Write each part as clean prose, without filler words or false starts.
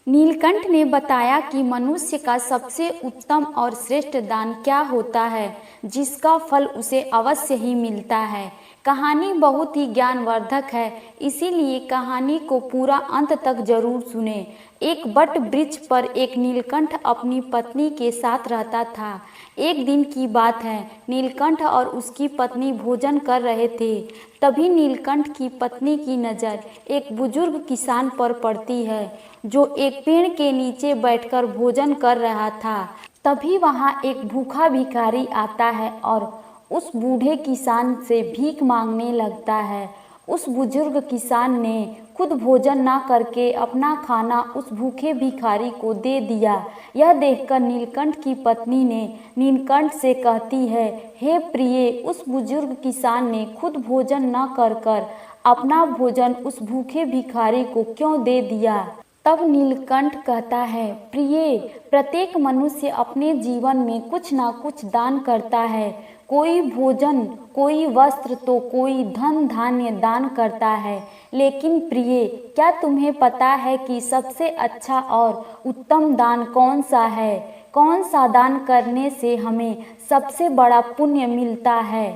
नीलकंठ ने बताया कि मनुष्य का सबसे उत्तम और श्रेष्ठ दान क्या होता है, जिसका फल उसे अवश्य ही मिलता है। कहानी बहुत ही ज्ञानवर्धक है, इसीलिए कहानी को पूरा अंत तक जरूर सुने। एक बट वृक्ष पर एक नीलकंठ अपनी पत्नी के साथ रहता था। एक दिन की बात है, नीलकंठ और उसकी पत्नी भोजन कर रहे थे। तभी नीलकंठ की पत्नी की नज़र एक बुजुर्ग किसान पर पड़ती है, जो एक पेड़ के नीचे बैठकर भोजन कर रहा था। तभी वहाँ एक भूखा भिखारी आता है और उस बूढ़े किसान से भीख मांगने लगता है। उस बुजुर्ग किसान ने खुद भोजन ना करके अपना खाना उस भूखे भिखारी को दे दिया। यह देखकर नीलकंठ की पत्नी ने नीलकंठ से कहती है, हे प्रिय, उस बुजुर्ग किसान ने खुद भोजन न कर अपना भोजन उस भूखे भिखारी को क्यों दे दिया। तब नीलकंठ कहता है, प्रिय, प्रत्येक मनुष्य अपने जीवन में कुछ ना कुछ दान करता है। कोई भोजन, कोई वस्त्र तो कोई धन धान्य दान करता है। लेकिन प्रिय, क्या तुम्हें पता है कि सबसे अच्छा और उत्तम दान कौन सा है? कौन सा दान करने से हमें सबसे बड़ा पुण्य मिलता है?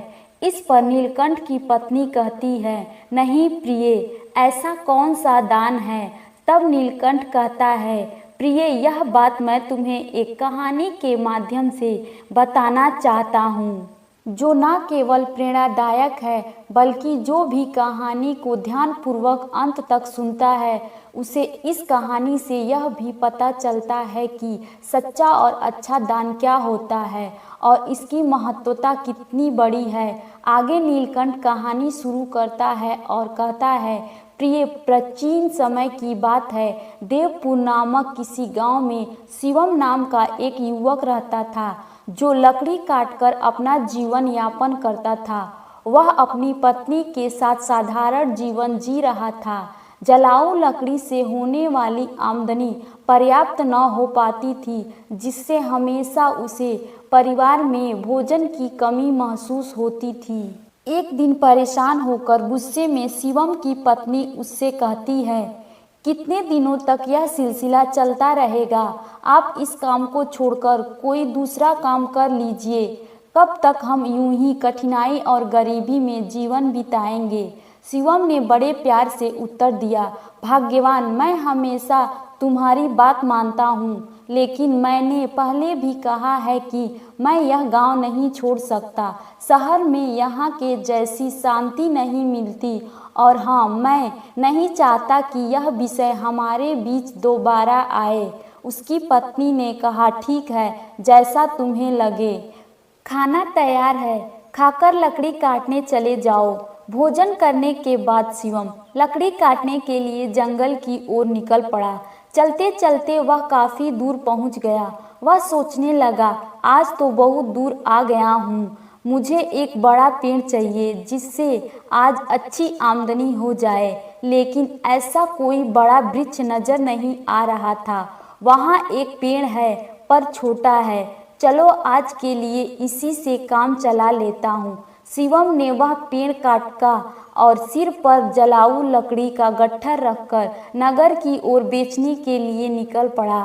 इस पर नीलकंठ की पत्नी कहती है, नहीं प्रिय, ऐसा कौन सा दान है? तब नीलकंठ कहता है, प्रिय, यह बात मैं तुम्हें एक कहानी के माध्यम से बताना चाहता हूँ, जो न केवल प्रेरणादायक है, बल्कि जो भी कहानी को ध्यानपूर्वक अंत तक सुनता है, उसे इस कहानी से यह भी पता चलता है कि सच्चा और अच्छा दान क्या होता है और इसकी महत्वता कितनी बड़ी है। आगे नीलकंठ कहानी शुरू करता है और कहता है, प्रिय, प्राचीन समय की बात है। देवपुर नामक किसी गांव में शिवम नाम का एक युवक रहता था, जो लकड़ी काटकर अपना जीवन यापन करता था। वह अपनी पत्नी के साथ साधारण जीवन जी रहा था। जलाऊ लकड़ी से होने वाली आमदनी पर्याप्त न हो पाती थी, जिससे हमेशा उसे परिवार में भोजन की कमी महसूस होती थी। एक दिन परेशान होकर गुस्से में शिवम की पत्नी उससे कहती है, कितने दिनों तक यह सिलसिला चलता रहेगा? आप इस काम को छोड़कर कोई दूसरा काम कर लीजिए। कब तक हम यूं ही कठिनाई और गरीबी में जीवन बिताएंगे? शिवम ने बड़े प्यार से उत्तर दिया, भाग्यवान, मैं हमेशा तुम्हारी बात मानता हूँ, लेकिन मैंने पहले भी कहा है कि मैं यह गांव नहीं छोड़ सकता। शहर में यहाँ के जैसी शांति नहीं मिलती, और हाँ, मैं नहीं चाहता कि यह विषय हमारे बीच दोबारा आए। उसकी पत्नी ने कहा, ठीक है, जैसा तुम्हें लगे। खाना तैयार है, खाकर लकड़ी काटने चले जाओ। भोजन करने के बाद शिवम लकड़ी काटने के लिए जंगल की ओर निकल पड़ा। चलते चलते वह काफी दूर पहुंच गया। वह सोचने लगा, आज तो बहुत दूर आ गया हूँ। मुझे एक बड़ा पेड़ चाहिए जिससे आज अच्छी आमदनी हो जाए। लेकिन ऐसा कोई बड़ा वृक्ष नजर नहीं आ रहा था। वहाँ एक पेड़ है, पर छोटा है। चलो आज के लिए इसी से काम चला लेता हूँ। शिवम ने वह पेड़ काटा और सिर पर जलाऊ लकड़ी का गट्ठर रखकर नगर की ओर बेचने के लिए निकल पड़ा।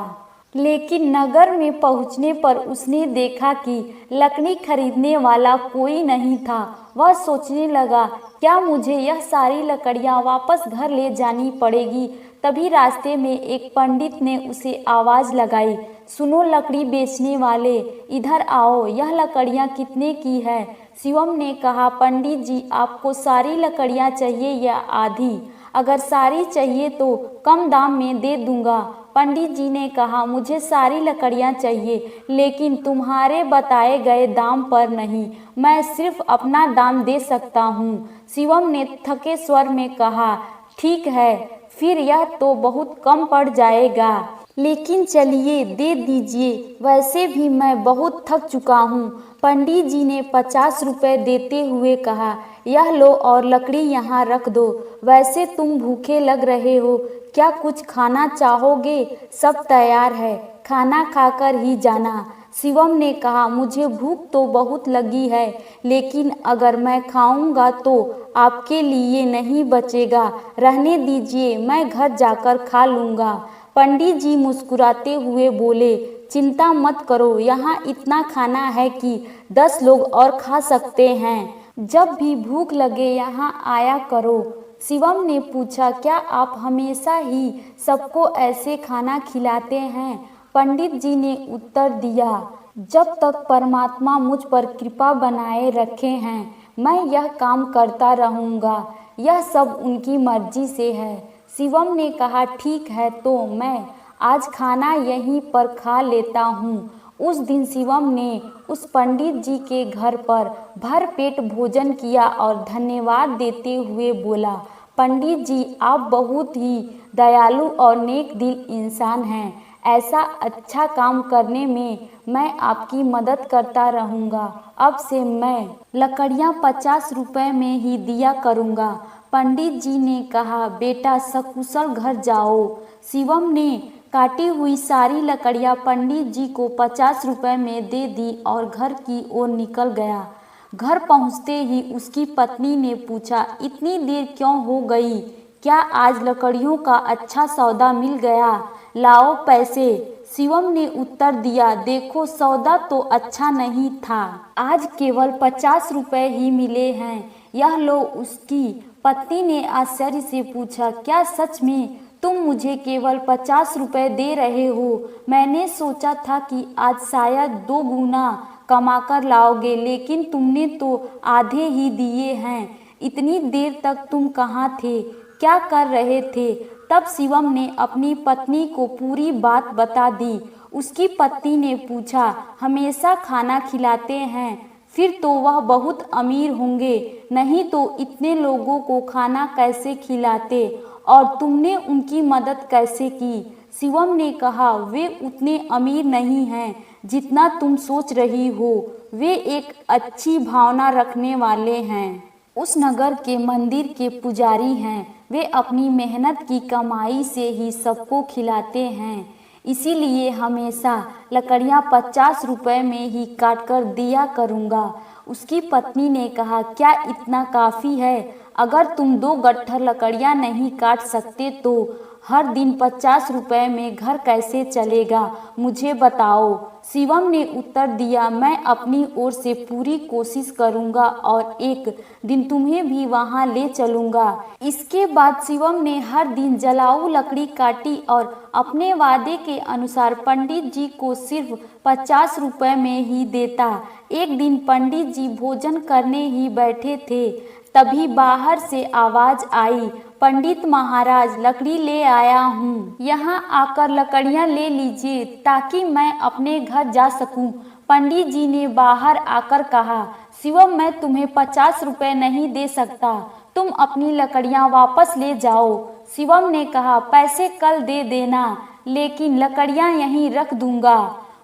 लेकिन नगर में पहुंचने पर उसने देखा कि लकड़ी खरीदने वाला कोई नहीं था। वह सोचने लगा, क्या मुझे यह सारी लकड़ियां वापस घर ले जानी पड़ेगी? तभी रास्ते में एक पंडित ने उसे आवाज़ लगाई, सुनो लकड़ी बेचने वाले, इधर आओ, यह लकड़ियां कितने की है? शिवम ने कहा, पंडित जी, आपको सारी लकड़ियां चाहिए या आधी? अगर सारी चाहिए तो कम दाम में दे दूंगा। पंडित जी ने कहा, मुझे सारी लकड़ियां चाहिए, लेकिन तुम्हारे बताए गए दाम पर नहीं। मैं सिर्फ अपना दाम दे सकता हूँ। शिवम ने थके स्वर में कहा, ठीक है, फिर यह तो बहुत कम पड़ जाएगा, लेकिन चलिए दे दीजिए। वैसे भी मैं बहुत थक चुका हूँ। पंडित जी ने 50 रुपये देते हुए कहा, यह लो और लकड़ी यहाँ रख दो। वैसे तुम भूखे लग रहे हो, क्या कुछ खाना चाहोगे? सब तैयार है, खाना खाकर ही जाना। शिवम ने कहा, मुझे भूख तो बहुत लगी है, लेकिन अगर मैं खाऊंगा तो आपके लिए नहीं बचेगा। रहने दीजिए, मैं घर जाकर खा लूँगा। पंडित जी मुस्कुराते हुए बोले, चिंता मत करो, यहाँ इतना खाना है कि 10 लोग और खा सकते हैं। जब भी भूख लगे यहाँ आया करो। शिवम ने पूछा, क्या आप हमेशा ही सबको ऐसे खाना खिलाते हैं? पंडित जी ने उत्तर दिया, जब तक परमात्मा मुझ पर कृपा बनाए रखे हैं मैं यह काम करता रहूँगा। यह सब उनकी मर्जी से है। शिवम ने कहा, ठीक है तो मैं आज खाना यहीं पर खा लेता हूँ। उस दिन शिवम ने उस पंडित जी के घर पर भर पेट भोजन किया और धन्यवाद देते हुए बोला, पंडित जी आप बहुत ही दयालु और नेक दिल इंसान हैं। ऐसा अच्छा काम करने में मैं आपकी मदद करता रहूँगा। अब से मैं लकड़ियाँ 50 रुपए में ही दिया करूँगा। पंडित जी ने कहा, बेटा सकुशल घर जाओ। शिवम ने काटी हुई सारी लकड़ियाँ पंडित जी को 50 रुपए में दे दी और घर की ओर निकल गया। घर पहुँचते ही उसकी पत्नी ने पूछा, इतनी देर क्यों हो गई? क्या आज लकड़ियों का अच्छा सौदा मिल गया? लाओ पैसे। शिवम ने उत्तर दिया, देखो सौदा तो अच्छा नहीं था, आज केवल 50 रुपए ही मिले हैं। यह लो। उसकी पत्नी ने आश्चर्य से पूछा, क्या सच में तुम मुझे केवल 50 रुपए दे रहे हो? मैंने सोचा था कि आज शायद 2 गुना कमाकर लाओगे, लेकिन तुमने तो आधे ही दिए हैं। इतनी देर तक तुम कहाँ थे? क्या कर रहे थे? तब शिवम ने अपनी पत्नी को पूरी बात बता दी। उसकी पत्नी ने पूछा, हमेशा खाना खिलाते हैं, फिर तो वह बहुत अमीर होंगे, नहीं तो इतने लोगों को खाना कैसे खिलाते और तुमने उनकी मदद कैसे की? शिवम ने कहा, वे उतने अमीर नहीं हैं जितना तुम सोच रही हो। वे एक अच्छी भावना रखने वाले हैं। उस नगर के मंदिर के पुजारी हैं। वे अपनी मेहनत की कमाई से ही सबको खिलाते हैं, इसीलिए हमेशा लकड़ियाँ 50 रुपए में ही काट कर दिया करूँगा। उसकी पत्नी ने कहा, क्या इतना काफ़ी है? अगर तुम 2 गट्ठर लकड़ियाँ नहीं काट सकते तो हर दिन 50 रुपए में घर कैसे चलेगा? मुझे बताओ। शिवम ने उत्तर दिया, मैं अपनी ओर से पूरी कोशिश करूंगा और एक दिन तुम्हें भी वहां ले चलूंगा। इसके बाद शिवम ने हर दिन जलाऊ लकड़ी काटी और अपने वादे के अनुसार पंडित जी को सिर्फ 50 रुपए में ही देता। एक दिन पंडित जी भोजन करने ही बैठे थे, तभी बाहर से आवाज आई, पंडित महाराज लकड़ी ले आया हूँ, यहाँ आकर लकड़ियाँ ले लीजिए ताकि मैं अपने घर जा सकूँ। पंडित जी ने बाहर आकर कहा, शिवम मैं तुम्हें 50 रुपए नहीं दे सकता, तुम अपनी लकड़ियाँ वापस ले जाओ। शिवम ने कहा, पैसे कल दे देना, लेकिन लकड़ियाँ यहीं रख दूंगा।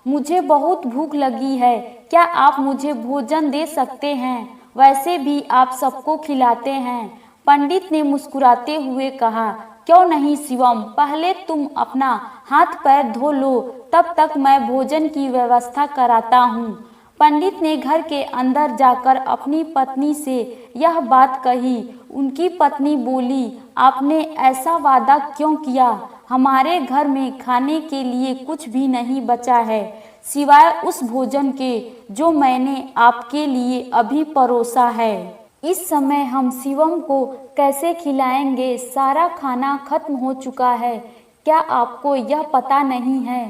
मुझे बहुत भूख लगी है, क्या आप मुझे भोजन दे सकते हैं? वैसे भी आप सबको खिलाते हैं। पंडित ने मुस्कुराते हुए कहा, क्यों नहीं शिवम, पहले तुम अपना हाथ पैर धो लो, तब तक मैं भोजन की व्यवस्था कराता हूँ। पंडित ने घर के अंदर जाकर अपनी पत्नी से यह बात कही। उनकी पत्नी बोली, आपने ऐसा वादा क्यों किया? हमारे घर में खाने के लिए कुछ भी नहीं बचा है, सिवाय उस भोजन के जो मैंने आपके लिए अभी परोसा है। इस समय हम शिवम को कैसे खिलाएंगे? सारा खाना खत्म हो चुका है, क्या आपको यह पता नहीं है?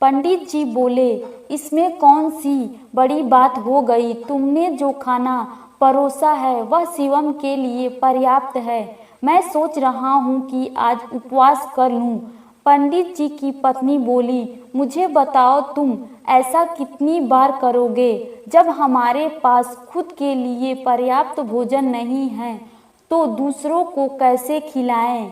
पंडित जी बोले, इसमें कौन सी बड़ी बात हो गई? तुमने जो खाना परोसा है वह शिवम के लिए पर्याप्त है। मैं सोच रहा हूँ कि आज उपवास कर लूँ। पंडित जी की पत्नी बोली, मुझे बताओ तुम ऐसा कितनी बार करोगे? जब हमारे पास खुद के लिए पर्याप्त भोजन नहीं है तो दूसरों को कैसे खिलाएं?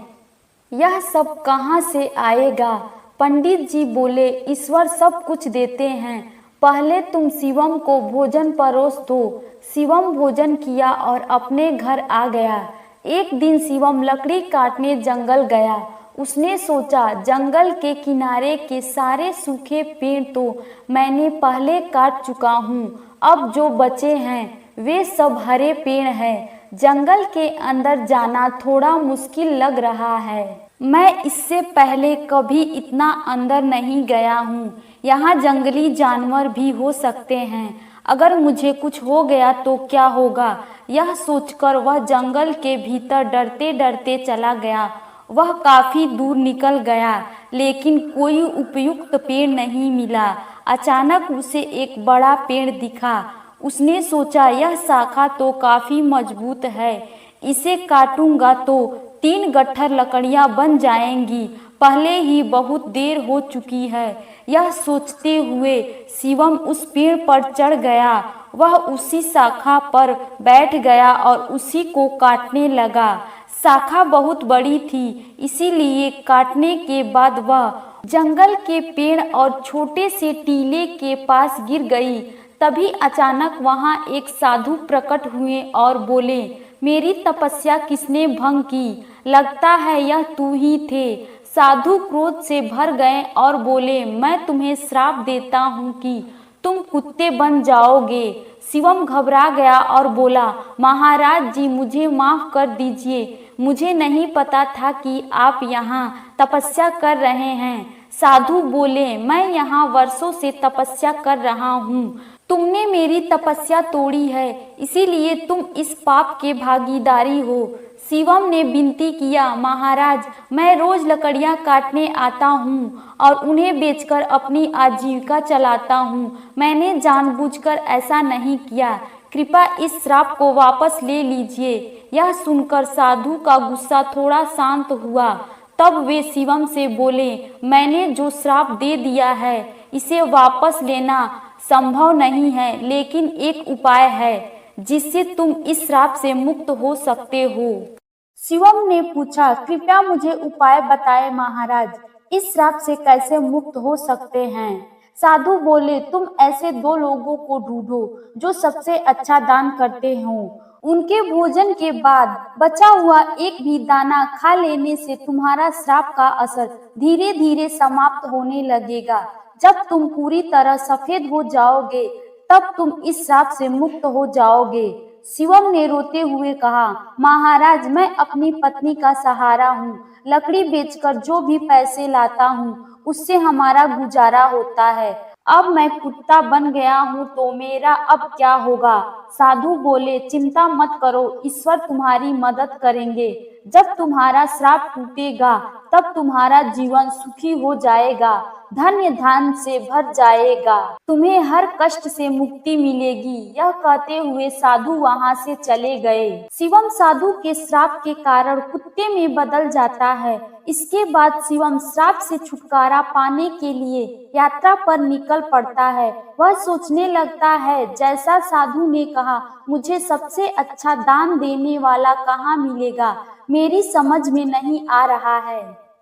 यह सब कहाँ से आएगा? पंडित जी बोले, ईश्वर सब कुछ देते हैं, पहले तुम शिवम को भोजन परोस दो। शिवम भोजन किया और अपने घर आ गया। एक दिन शिवम लकड़ी काटने जंगल गया। उसने सोचा, जंगल के किनारे के सारे सूखे पेड़ तो मैंने पहले काट चुका हूँ, अब जो बचे हैं वे सब हरे पेड़ हैं। जंगल के अंदर जाना थोड़ा मुश्किल लग रहा है। मैं इससे पहले कभी इतना अंदर नहीं गया हूँ। यहाँ जंगली जानवर भी हो सकते हैं। अगर मुझे कुछ हो गया तो क्या होगा? यह सोचकर वह जंगल के भीतर डरते डरते चला गया। वह काफी दूर निकल गया, लेकिन कोई उपयुक्त पेड़ नहीं मिला। अचानक उसे एक बड़ा पेड़ दिखा। उसने सोचा, यह शाखा तो काफी मजबूत है, इसे काटूंगा तो 3 गट्ठर लकड़ियां बन जाएंगी। पहले ही बहुत देर हो चुकी है। यह सोचते हुए शिवम उस पेड़ पर चढ़ गया। वह उसी शाखा पर बैठ गया और उसी को काटने लगा। शाखा बहुत बड़ी थी, इसीलिए काटने के बाद वह जंगल के पेड़ और छोटे से टीले के पास गिर गई। तभी अचानक वहां एक साधु प्रकट हुए और बोले, मेरी तपस्या किसने भंग की? लगता है यह तू ही थे। साधु क्रोध से भर गए और बोले, मैं तुम्हें श्राप देता हूँ कि तुम कुत्ते बन जाओगे। शिवम घबरा गया और बोला, महाराज जी, मुझे माफ कर दीजिए। मुझे नहीं पता था कि आप यहाँ तपस्या कर रहे हैं। साधु बोले, मैं यहाँ वर्षों से तपस्या कर रहा हूँ। तुमने मेरी तपस्या तोड़ी है, इसीलिए तुम इस पाप के भागीदारी हो। शिवम ने विनती किया, महाराज, मैं रोज लकड़ियां काटने आता हूँ और उन्हें बेचकर अपनी आजीविका चलाता हूँ। मैंने जानबूझकर ऐसा नहीं किया। कृपया इस श्राप को वापस ले लीजिए। यह सुनकर साधु का गुस्सा थोड़ा शांत हुआ। तब वे शिवम से बोले, मैंने जो श्राप दे दिया है इसे वापस लेना संभव नहीं है, लेकिन एक उपाय है जिससे तुम इस श्राप से मुक्त हो सकते हो। शिवम ने पूछा, कृपया मुझे उपाय बताएं महाराज, इस श्राप से कैसे मुक्त हो सकते हैं? साधु बोले, तुम ऐसे 2 लोगों को ढूंढो जो सबसे अच्छा दान करते हों। उनके भोजन के बाद बचा हुआ एक भी दाना खा लेने से तुम्हारा श्राप का असर धीरे धीरे समाप्त होने लगेगा। जब तुम पूरी तरह सफेद हो जाओगे तब तुम इस श्राप से मुक्त हो जाओगे। शिवम ने रोते हुए कहा, महाराज, मैं अपनी पत्नी का सहारा हूँ। लकड़ी बेचकर जो भी पैसे लाता हूँ उससे हमारा गुजारा होता है। अब मैं कुत्ता बन गया हूँ तो मेरा अब क्या होगा? साधु बोले, चिंता मत करो, ईश्वर तुम्हारी मदद करेंगे। जब तुम्हारा श्राप टूटेगा तब तुम्हारा जीवन सुखी हो जाएगा, धन्य धान से भर जाएगा, तुम्हें हर कष्ट से मुक्ति मिलेगी। यह कहते हुए साधु वहां से चले गए। शिवम साधु के श्राप के कारण कुत्ते में बदल जाता है। इसके बाद शिवम श्राप से छुटकारा पाने के लिए यात्रा पर निकल पड़ता है। वह सोचने लगता है, जैसा साधु ने कहा, मुझे सबसे अच्छा दान देने वाला कहाँ मिलेगा? मेरी समझ में नहीं आ रहा है।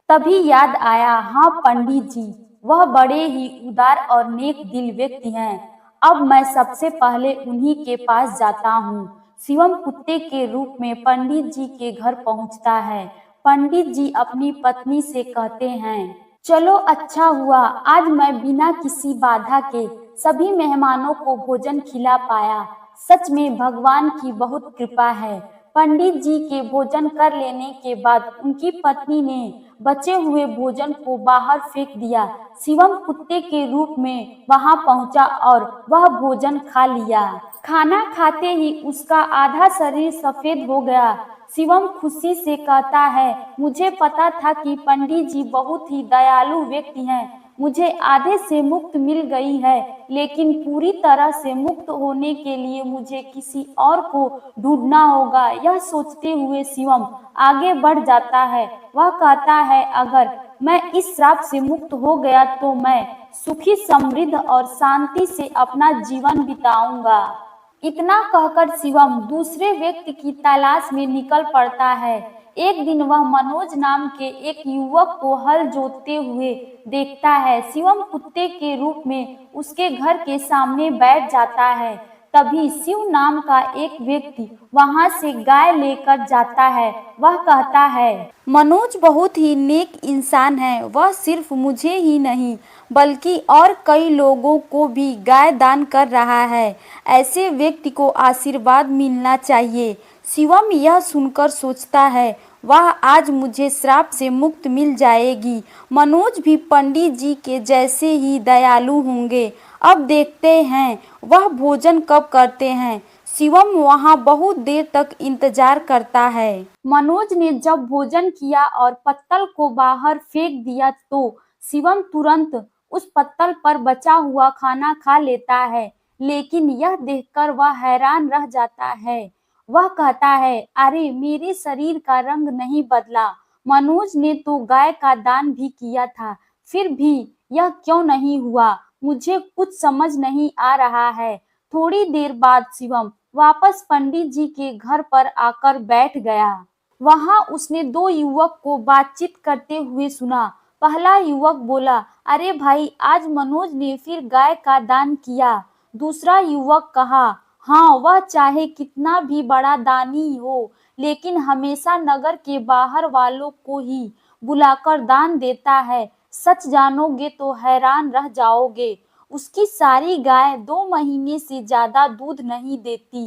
तभी याद आया, हाँ पंडित जी, वह बड़े ही उदार और नेक दिल व्यक्ति हैं। अब मैं सबसे पहले उन्हीं के पास जाता हूँ। शिवम कुत्ते के रूप में पंडित जी के घर पहुँचता है। पंडित जी अपनी पत्नी से कहते हैं, चलो अच्छा हुआ, आज मैं बिना किसी बाधा के सभी मेहमानों को भोजन खिला पाया। सच में भगवान की बहुत कृपा है। पंडित जी के भोजन कर लेने के बाद उनकी पत्नी ने बचे हुए भोजन को बाहर फेंक दिया। शिवम कुत्ते के रूप में वहां पहुंचा और वह भोजन खा लिया। खाना खाते ही उसका आधा शरीर सफेद हो गया। शिवम खुशी से कहता है, मुझे पता था कि पंडित जी बहुत ही दयालु व्यक्ति हैं। मुझे आधे से मुक्त मिल गई है, लेकिन पूरी तरह से मुक्त होने के लिए मुझे किसी और को ढूंढना होगा। यह सोचते हुए शिवम आगे बढ़ जाता है। वह कहता है, अगर मैं इस श्राप से मुक्त हो गया तो मैं सुखी, समृद्ध और शांति से अपना जीवन बिताऊंगा। इतना कहकर शिवम दूसरे व्यक्ति की तलाश में निकल पड़ता है। एक दिन वह मनोज नाम के एक युवक को हल जोतते हुए देखता है। शिवम कुत्ते के रूप में उसके घर के सामने बैठ जाता है। तभी शिव नाम का एक व्यक्ति वहां से गाय लेकर जाता है। वह कहता है, मनोज बहुत ही नेक इंसान है। वह सिर्फ मुझे ही नहीं बल्कि और कई लोगों को भी गाय दान कर रहा है। ऐसे व्यक्ति को आशीर्वाद मिलना चाहिए। शिवम यह सुनकर सोचता है, वह आज मुझे श्राप से मुक्त मिल जाएगी। मनोज भी पंडित जी के जैसे ही दयालु होंगे। अब देखते हैं वह भोजन कब करते हैं। शिवम वहां बहुत देर तक इंतजार करता है। मनोज ने जब भोजन किया और पत्तल को बाहर फेंक दिया तो शिवम तुरंत उस पत्तल पर बचा हुआ खाना खा लेता है। लेकिन यह देखकर वह हैरान रह जाता है। वह कहता है, अरे मेरे शरीर का रंग नहीं बदला। मनोज ने तो गाय का दान भी किया था, फिर भी यह क्यों नहीं हुआ? मुझे कुछ समझ नहीं आ रहा है। थोड़ी देर बाद शिवम वापस पंडित जी के घर पर आकर बैठ गया। वहां उसने दो युवक को बातचीत करते हुए सुना। पहला युवक बोला, अरे भाई, आज मनोज ने फिर गाय का दान किया। दूसरा युवक कहा, हाँ, वह चाहे कितना भी बड़ा दानी हो, लेकिन हमेशा नगर के बाहर वालों को ही बुलाकर दान देता है। सच जानोगे तो हैरान रह जाओगे। उसकी सारी गाय 2 महीने से ज्यादा दूध नहीं देती।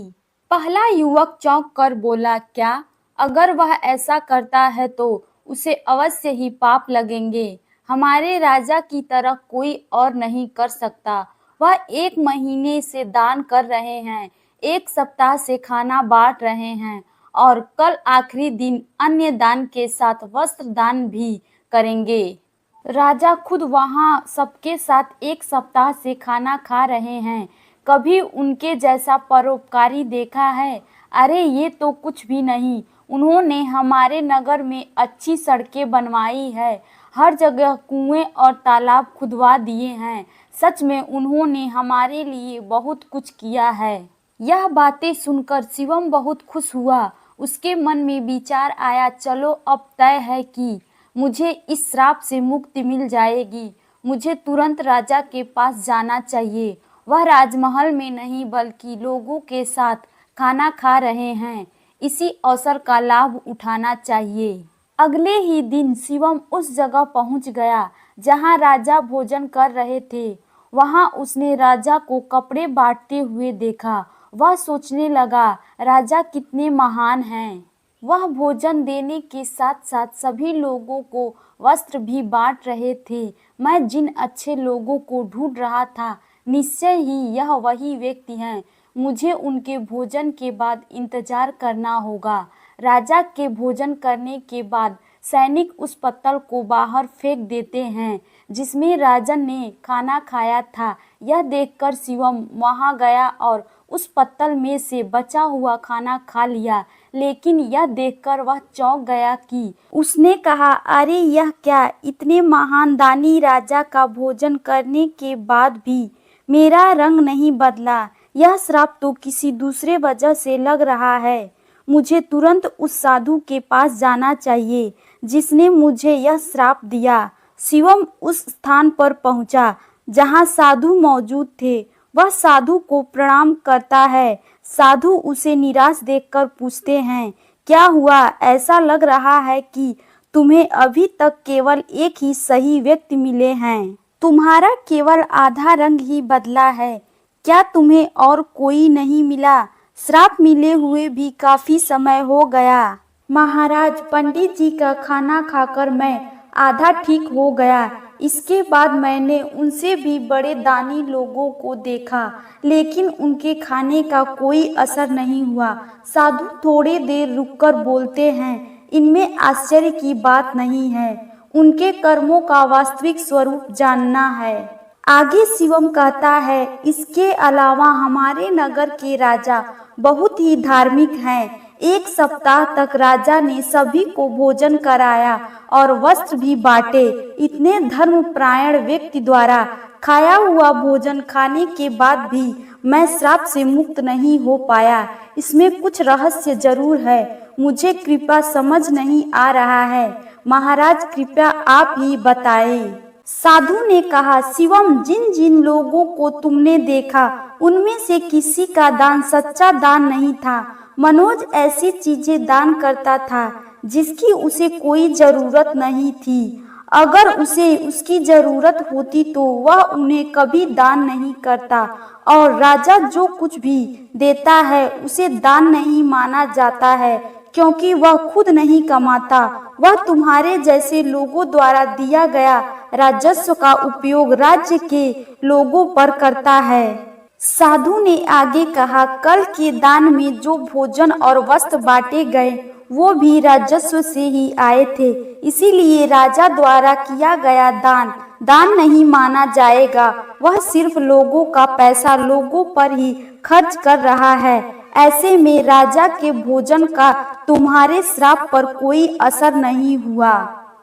पहला युवक चौंक कर बोला, क्या? अगर वह ऐसा करता है तो उसे अवश्य ही पाप लगेंगे। हमारे राजा की तरह कोई और नहीं कर सकता। वह 1 महीने से दान कर रहे हैं, 1 सप्ताह से खाना बांट रहे हैं और कल आखिरी दिन अन्य दान के साथ वस्त्र दान भी करेंगे। राजा खुद वहां सबके साथ 1 सप्ताह से खाना खा रहे हैं। कभी उनके जैसा परोपकारी देखा है? अरे ये तो कुछ भी नहीं। उन्होंने हमारे नगर में अच्छी सड़कें बनवाई है, हर जगह कुएं और तालाब खुदवा दिए हैं। सच में उन्होंने हमारे लिए बहुत कुछ किया है। यह बातें सुनकर शिवम बहुत खुश हुआ। उसके मन में विचार आया, चलो अब तय है कि मुझे इस श्राप से मुक्ति मिल जाएगी। मुझे तुरंत राजा के पास जाना चाहिए। वह राजमहल में नहीं बल्कि लोगों के साथ खाना खा रहे हैं। इसी अवसर का लाभ उठाना चाहिए। अगले ही दिन शिवम उस जगह पहुंच गया जहां राजा भोजन कर रहे थे। वहां उसने राजा को कपड़े बांटते हुए देखा। वह सोचने लगा, राजा कितने महान हैं। वह भोजन देने के साथ साथ सभी लोगों को वस्त्र भी बांट रहे थे। मैं जिन अच्छे लोगों को ढूंढ रहा था, निश्चय ही यह वही व्यक्ति हैं। मुझे उनके भोजन के बाद इंतजार करना होगा। राजा के भोजन करने के बाद सैनिक उस पत्तल को बाहर फेंक देते हैं जिसमें राजन ने खाना खाया था। यह देखकर शिवम वहां गया और उस पत्तल में से बचा हुआ खाना खा लिया। लेकिन यह देखकर वह चौंक गया कि उसने कहा, अरे यह क्या? इतने महान दानी राजा का भोजन करने के बाद भी मेरा रंग नहीं बदला। यह श्राप तो किसी दूसरे वजह से लग रहा है। मुझे तुरंत उस साधु के पास जाना चाहिए जिसने मुझे यह श्राप दिया। शिवम उस स्थान पर पहुंचा जहां साधु मौजूद थे। वह साधु को प्रणाम करता है। साधु उसे निराश देखकर पूछते हैं, क्या हुआ? ऐसा लग रहा है कि तुम्हें अभी तक केवल एक ही सही व्यक्ति मिले हैं। तुम्हारा केवल आधा रंग ही बदला है। क्या तुम्हें और कोई नहीं मिला? श्राप मिले हुए भी काफी समय हो गया। महाराज, पंडित जी का खाना खाकर मैं आधा ठीक हो गया। इसके बाद मैंने उनसे भी बड़े दानी लोगों को देखा, लेकिन उनके खाने का कोई असर नहीं हुआ। साधु थोड़ी देर रुककर बोलते हैं, इनमें आश्चर्य की बात नहीं है। उनके कर्मों का वास्तविक स्वरूप जानना है। आगे शिवम कहता है, इसके अलावा हमारे नगर के राजा बहुत ही धार्मिक हैं। 1 सप्ताह तक राजा ने सभी को भोजन कराया और वस्त्र भी बांटे। इतने धर्मपरायण व्यक्ति द्वारा खाया हुआ भोजन खाने के बाद भी मैं श्राप से मुक्त नहीं हो पाया। इसमें कुछ रहस्य जरूर है। मुझे कृपया समझ नहीं आ रहा है। महाराज, कृपया आप ही बताएं। साधु ने कहा, शिवम, जिन जिन लोगों को तुमने देखा उनमें से किसी का दान सच्चा दान नहीं था। मनोज ऐसी चीजें दान करता था जिसकी उसे कोई जरूरत नहीं थी। अगर उसे उसकी जरूरत होती तो वह उन्हें कभी दान नहीं करता। और राजा जो कुछ भी देता है उसे दान नहीं माना जाता है, क्योंकि वह खुद नहीं कमाता, वह तुम्हारे जैसे लोगों द्वारा दिया गया राजस्व का उपयोग राज्य के लोगों पर करता है। साधु ने आगे कहा, कल के दान में जो भोजन और वस्त्र बांटे गए वो भी राजस्व से ही आए थे, इसीलिए राजा द्वारा किया गया दान दान नहीं माना जाएगा। वह सिर्फ लोगों का पैसा लोगों पर ही खर्च कर रहा है। ऐसे में राजा के भोजन का तुम्हारे श्राप पर कोई असर नहीं हुआ।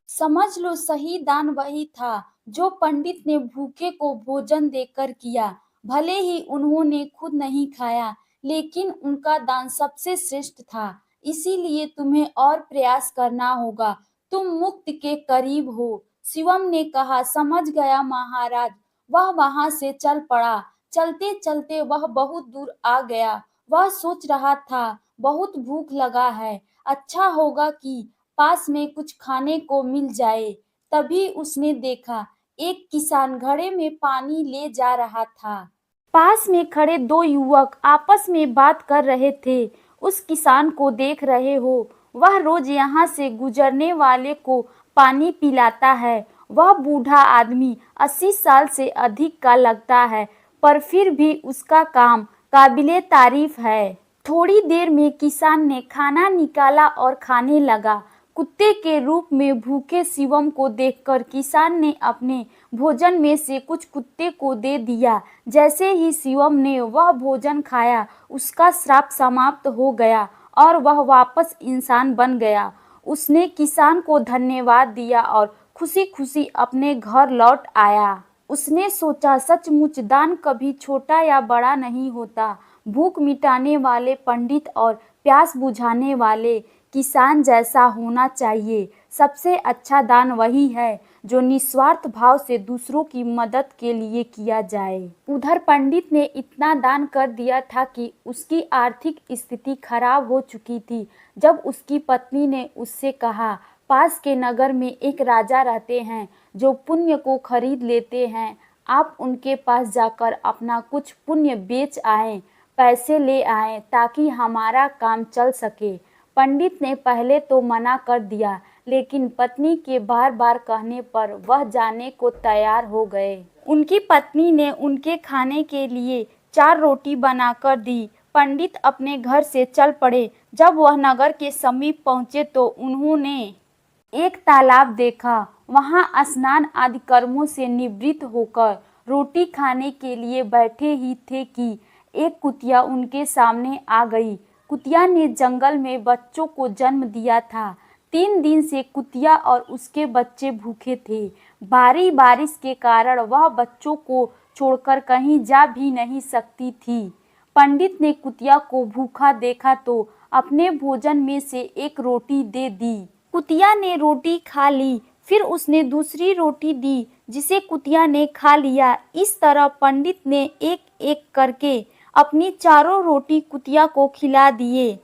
समझ लो, सही दान वही था जो पंडित ने भूखे को भोजन देकर किया। भले ही उन्होंने खुद नहीं खाया, लेकिन उनका दान सबसे श्रेष्ठ था। इसीलिए तुम्हें और प्रयास करना होगा, तुम मुक्ति के करीब हो। शिवम ने कहा, समझ गया महाराज। वह वहां से चल पड़ा। चलते चलते वह बहुत दूर आ गया। वह सोच रहा था, बहुत भूख लगा है, अच्छा होगा कि पास में कुछ खाने को मिल जाए। तभी उसने देखा, एक किसान घड़े में पानी ले जा रहा था। पास में खड़े दो युवक आपस में बात कर रहे थे। उस किसान को देख रहे हो, वह रोज यहाँ से गुजरने वाले को पानी पिलाता है। वह बूढ़ा आदमी 80 साल से अधिक का लगता है, पर फिर भी उसका काम काबिले तारीफ है। थोड़ी देर में किसान ने खाना निकाला और खाने लगा। कुत्ते के रूप में भूखे शिवम को देखकर किसान ने अपने भोजन में से कुछ कुत्ते को दे दिया। जैसे ही शिवम ने वह भोजन खाया, उसका श्राप समाप्त हो गया और वह वापस इंसान बन गया। उसने किसान को धन्यवाद दिया और खुशी खुशी अपने घर लौट आया। उसने सोचा, सचमुच दान कभी छोटा या बड़ा नहीं होता। भूख मिटाने वाले पंडित और प्यास बुझाने वाले किसान जैसा होना चाहिए। सबसे अच्छा दान वही है जो निस्वार्थ भाव से दूसरों की मदद के लिए किया जाए। उधर पंडित ने इतना दान कर दिया था कि उसकी आर्थिक स्थिति खराब हो चुकी थी। जब उसकी पत्नी ने उससे कहा, पास के नगर में एक राजा रहते हैं जो पुण्य को खरीद लेते हैं, आप उनके पास जाकर अपना कुछ पुण्य बेच आएं, पैसे ले आएं ताकि हमारा काम चल सके। पंडित ने पहले तो मना कर दिया, लेकिन पत्नी के बार बार कहने पर वह जाने को तैयार हो गए। उनकी पत्नी ने उनके खाने के लिए 4 रोटी बनाकर दी। पंडित अपने घर से चल पड़े। जब वह नगर के समीप पहुंचे तो उन्होंने एक तालाब देखा। वहां स्नान आदि कर्मों से निवृत्त होकर रोटी खाने के लिए बैठे ही थे कि एक कुतिया उनके सामने आ गई। कुतिया ने जंगल में बच्चों को जन्म दिया था। 3 दिन से कुतिया और उसके बच्चे भूखे थे। भारी बारिश के कारण वह बच्चों को छोड़कर कहीं जा भी नहीं सकती थी। पंडित ने कुतिया को भूखा देखा तो अपने भोजन में से एक रोटी दे दी। कुतिया ने रोटी खा ली। फिर उसने दूसरी रोटी दी, जिसे कुतिया ने खा लिया। इस तरह पंडित ने एक एक करके अपनी 4 रोटी कुतिया को खिला दिए।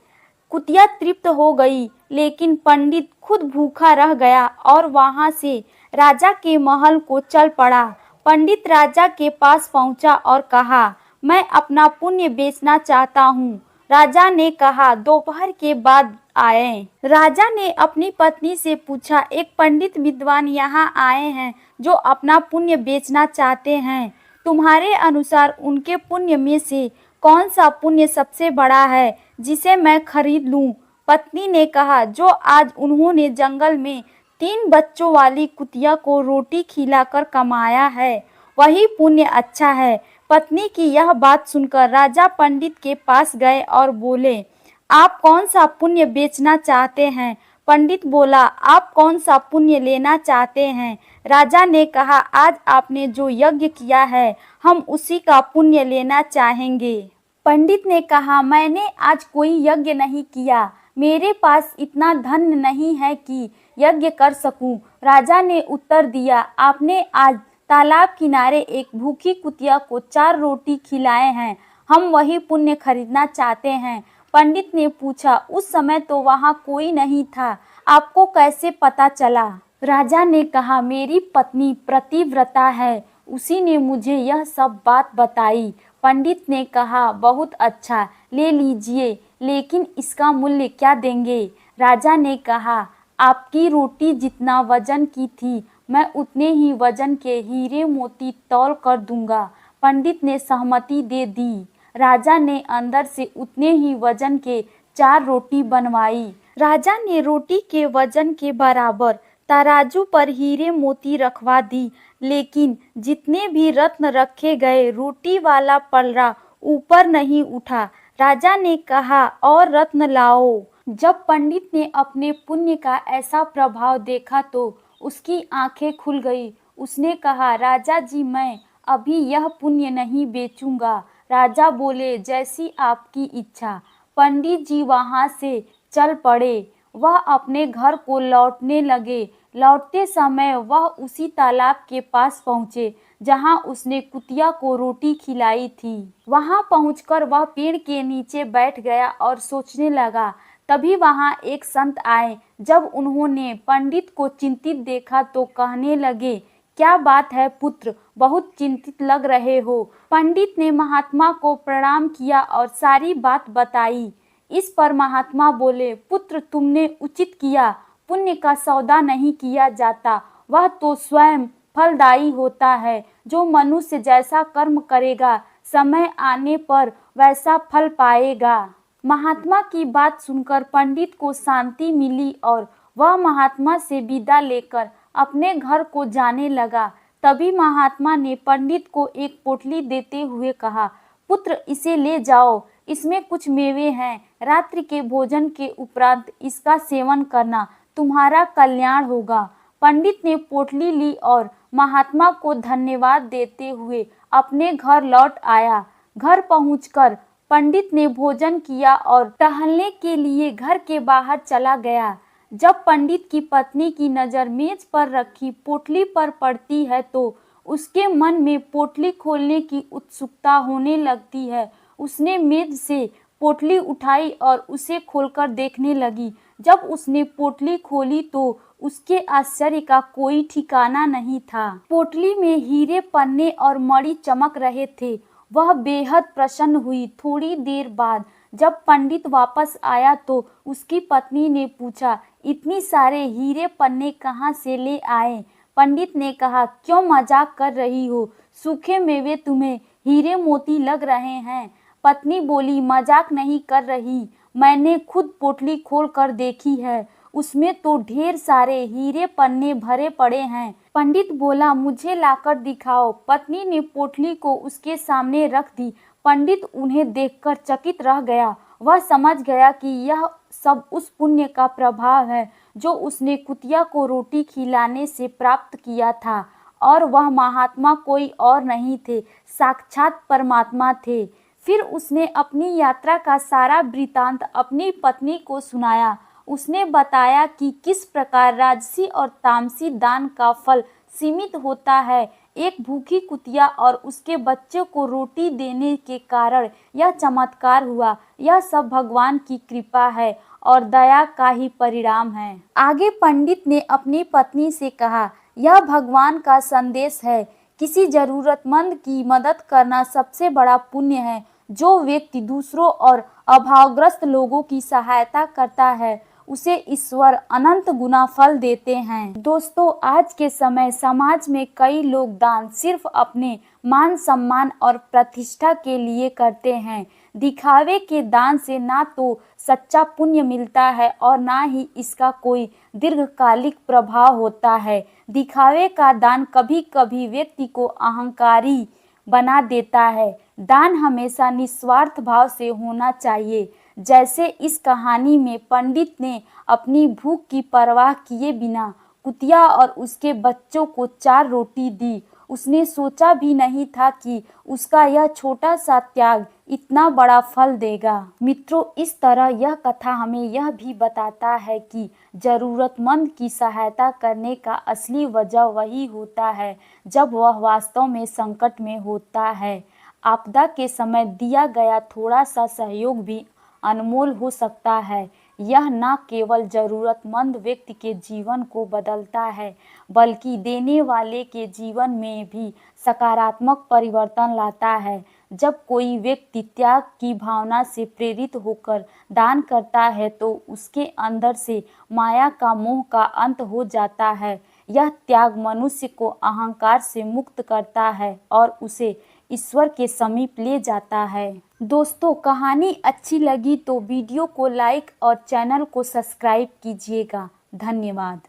कुतिया तृप्त हो गई, लेकिन पंडित खुद भूखा रह गया और वहां से राजा के महल को चल पड़ा। पंडित राजा के पास पहुंचा और कहा, मैं अपना पुण्य बेचना चाहता हूँ। राजा ने कहा, दोपहर के बाद आए। राजा ने अपनी पत्नी से पूछा, एक पंडित विद्वान यहाँ आए हैं जो अपना पुण्य बेचना चाहते हैं। तुम्हारे अनुसार उनके पुण्य में से कौन सा पुण्य सबसे बड़ा है जिसे मैं खरीद लूं? पत्नी ने कहा, जो आज उन्होंने जंगल में 3 बच्चों वाली कुतिया को रोटी खिलाकर कमाया है, वही पुण्य अच्छा है। पत्नी की यह बात सुनकर राजा पंडित के पास गए और बोले, आप कौन सा पुण्य बेचना चाहते हैं? पंडित बोला, आप कौन सा पुण्य लेना चाहते हैं? राजा ने कहा, आज आपने जो यज्ञ किया है हम उसी का पुण्य लेना चाहेंगे। पंडित ने कहा, मैंने आज कोई यज्ञ नहीं किया, मेरे पास इतना धन नहीं है कि यज्ञ कर सकूं। राजा ने उत्तर दिया, आपने आज तालाब किनारे एक भूखी कुतिया को 4 रोटी खिलाए हैं, हम वही पुण्य खरीदना चाहते हैं। पंडित ने पूछा, उस समय तो वहाँ कोई नहीं था, आपको कैसे पता चला? राजा ने कहा, मेरी पत्नी प्रतिव्रता है, उसी ने मुझे यह सब बात बताई। पंडित ने कहा, बहुत अच्छा, ले लीजिए। लेकिन इसका मूल्य क्या देंगे? राजा ने कहा, आपकी रोटी जितना वजन की थी, मैं उतने ही वजन के हीरे मोती तौल कर दूंगा। पंडित ने सहमति दे दी। राजा ने अंदर से उतने ही वजन के 4 रोटी बनवाई। राजा ने रोटी के वजन के बराबर तराजू पर हीरे मोती रखवा दी, लेकिन जितने भी रत्न रखे गए, रोटी वाला पलड़ा ऊपर नहीं उठा। राजा ने कहा, और रत्न लाओ। जब पंडित ने अपने पुण्य का ऐसा प्रभाव देखा तो उसकी आंखें खुल गई। उसने कहा, राजा जी, मैं अभी यह पुण्य नहीं बेचूंगा। राजा बोले, जैसी आपकी इच्छा। पंडित जी वहां से चल पड़े। वह अपने घर को लौटने लगे। लौटते समय वह उसी तालाब के पास पहुँचे जहाँ उसने कुतिया को रोटी खिलाई थी। वहाँ पहुँचकर वह पेड़ के नीचे बैठ गया और सोचने लगा। तभी वहाँ एक संत आए। जब उन्होंने पंडित को चिंतित देखा तो कहने लगे, क्या बात है पुत्र, बहुत चिंतित लग रहे हो। पंडित ने महात्मा को प्रणाम किया और सारी बात बताई। इस पर महात्मा बोले, पुत्र, तुमने उचित किया। पुण्य का सौदा नहीं किया जाता, वह तो स्वयं फलदायी होता है। जो मनुष्य जैसा कर्म करेगा, समय आने पर वैसा फल पाएगा। महात्मा की बात सुनकर पंडित को शांति मिली और वह महात्मा से विदा लेकर अपने घर को जाने लगा। तभी महात्मा ने पंडित को एक पोटली देते हुए कहा, पुत्र, इसे ले जाओ, इसमें कुछ मेवे हैं। रात्रि के भोजन के उपरांत इसका सेवन करना, तुम्हारा कल्याण होगा। पंडित ने पोटली ली और महात्मा को धन्यवाद देते हुए अपने घर लौट आया। घर पहुंचकर पंडित ने भोजन किया और टहलने के लिए घर के बाहर चला गया। जब पंडित की पत्नी की नज़र मेज पर रखी पोटली पर पड़ती है तो उसके मन में पोटली खोलने की उत्सुकता होने लगती है। उसने मेज से पोटली उठाई और उसे खोलकर देखने लगी। जब उसने पोटली खोली तो उसके आश्चर्य का कोई ठिकाना नहीं था। पोटली में हीरे, पन्ने और मणि चमक रहे थे। वह बेहद प्रसन्न हुई। थोड़ी देर बाद जब पंडित वापस आया तो उसकी पत्नी ने पूछा, इतनी सारे हीरे पन्ने कहाँ से ले आए? पंडित ने कहा, क्यों मजाक कर रही हो? सूखे मेवे तुम्हें हीरे मोती लग रहे हैं। पत्नी बोली, मजाक नहीं कर रही, मैंने खुद पोटली खोल कर देखी है, उसमें तो ढेर सारे हीरे पन्ने भरे पड़े हैं। पंडित बोला, मुझे लाकर दिखाओ। पत्नी ने पोटली को उसके सामने रख दी। पंडित उन्हें देखकर चकित रह गया। वह समझ गया कि यह सब उस पुण्य का प्रभाव है जो उसने कुतिया को रोटी खिलाने से प्राप्त किया था, और वह महात्मा कोई और नहीं थे, साक्षात परमात्मा थे। फिर उसने अपनी यात्रा का सारा वृतांत अपनी पत्नी को सुनाया। उसने बताया कि किस प्रकार राजसी और तामसी दान का फल सीमित होता है। एक भूखी कुतिया और उसके बच्चे को रोटी देने के कारण यह चमत्कार हुआ। यह सब भगवान की कृपा है और दया का ही परिणाम है। आगे पंडित ने अपनी पत्नी से कहा, यह भगवान का संदेश है। किसी जरूरतमंद की मदद करना सबसे बड़ा पुण्य है। जो व्यक्ति दूसरों और अभावग्रस्त लोगों की सहायता करता है, उसे ईश्वर अनंत गुना फल देते हैं। दोस्तों, आज के समय समाज में कई लोग दान सिर्फ अपने मान सम्मान और प्रतिष्ठा के लिए करते हैं। दिखावे के दान से ना तो सच्चा पुण्य मिलता है और ना ही इसका कोई दीर्घकालिक प्रभाव होता है। दिखावे का दान कभी कभी व्यक्ति को अहंकारी बना देता है। दान हमेशा निस्वार्थ भाव से होना चाहिए। जैसे इस कहानी में पंडित ने अपनी भूख की परवाह किए बिना कुतिया और उसके बच्चों को 4 रोटी दी। उसने सोचा भी नहीं था कि उसका यह छोटा सा त्याग इतना बड़ा फल देगा। मित्रों, इस तरह यह कथा हमें यह भी बताता है कि जरूरतमंद की सहायता करने का असली वजह वही होता है जब वह वास्तव में संकट में होता है। आपदा के समय दिया गया थोड़ा सा सहयोग भी अनमोल हो सकता है। यह न केवल जरूरतमंद व्यक्ति के जीवन को बदलता है, बल्कि देने वाले के जीवन में भी सकारात्मक परिवर्तन लाता है। जब कोई व्यक्ति त्याग की भावना से प्रेरित होकर दान करता है तो उसके अंदर से माया का मोह का अंत हो जाता है। यह त्याग मनुष्य को अहंकार से मुक्त करता है और उसे ईश्वर के समीप ले जाता है। दोस्तों, कहानी अच्छी लगी तो वीडियो को लाइक और चैनल को सब्सक्राइब कीजिएगा। धन्यवाद।